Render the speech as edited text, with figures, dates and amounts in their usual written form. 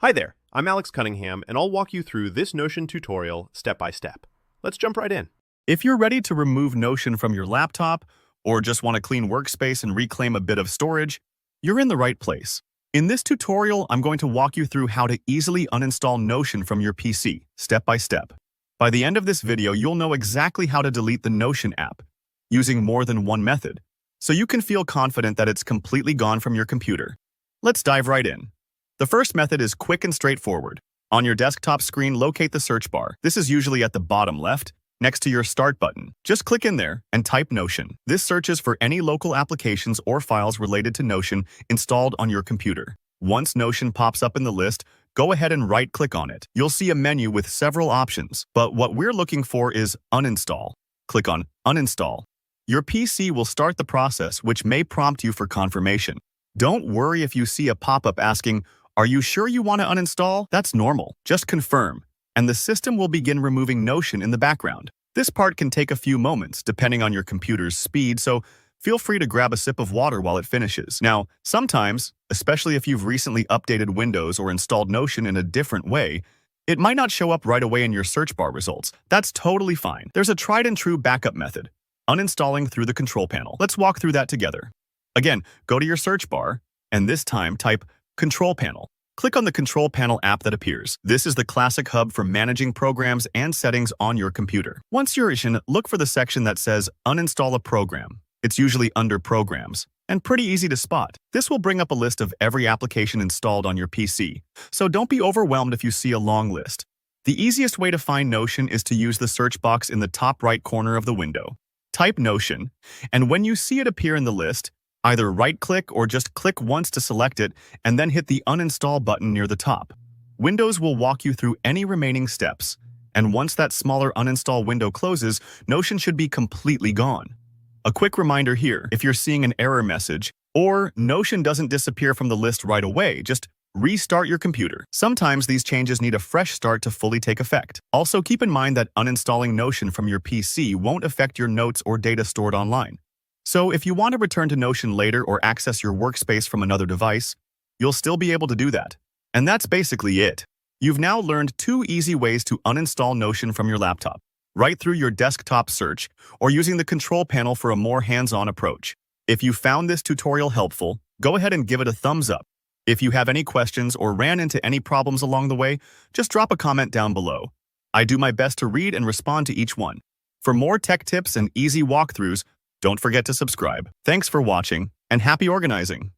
Hi there, I'm Alex Cunningham, and I'll walk you through this Notion tutorial step by step. Let's jump right in. If you're ready to remove Notion from your laptop, or just want to clean workspace and reclaim a bit of storage, you're in the right place. In this tutorial, I'm going to walk you through how to easily uninstall Notion from your PC, step by step. By the end of this video, you'll know exactly how to delete the Notion app, using more than one method, so you can feel confident that it's completely gone from your computer. Let's dive right in. The first method is quick and straightforward. On your desktop screen, locate the search bar. This is usually at the bottom left, next to your Start button. Just click in there and type Notion. This searches for any local applications or files related to Notion installed on your computer. Once Notion pops up in the list, go ahead and right-click on it. You'll see a menu with several options, but what we're looking for is Uninstall. Click on Uninstall. Your PC will start the process, which may prompt you for confirmation. Don't worry if you see a pop-up asking, "Are you sure you want to uninstall?" That's normal. Just confirm, and the system will begin removing Notion in the background. This part can take a few moments, depending on your computer's speed, so feel free to grab a sip of water while it finishes. Now, sometimes, especially if you've recently updated Windows or installed Notion in a different way, it might not show up right away in your search bar results. That's totally fine. There's a tried-and-true backup method, uninstalling through the control panel. Let's walk through that together. Again, go to your search bar, and this time type Control Panel. Click on the Control Panel app that appears. This is the classic hub for managing programs and settings on your computer. Once you're in, look for the section that says Uninstall a Program. It's usually under Programs, and pretty easy to spot. This will bring up a list of every application installed on your PC, so don't be overwhelmed if you see a long list. The easiest way to find Notion is to use the search box in the top right corner of the window. Type Notion, and when you see it appear in the list, either right-click or just click once to select it and then hit the Uninstall button near the top. Windows will walk you through any remaining steps, and once that smaller uninstall window closes, Notion should be completely gone. A quick reminder here, if you're seeing an error message or Notion doesn't disappear from the list right away, just restart your computer. Sometimes these changes need a fresh start to fully take effect. Also, keep in mind that uninstalling Notion from your PC won't affect your notes or data stored online. So if you want to return to Notion later or access your workspace from another device, you'll still be able to do that. And that's basically it. You've now learned 2 easy ways to uninstall Notion from your laptop, right through your desktop search or using the control panel for a more hands-on approach. If you found this tutorial helpful, go ahead and give it a thumbs up. If you have any questions or ran into any problems along the way, just drop a comment down below. I do my best to read and respond to each one. For more tech tips and easy walkthroughs, don't forget to subscribe. Thanks for watching, and happy organizing!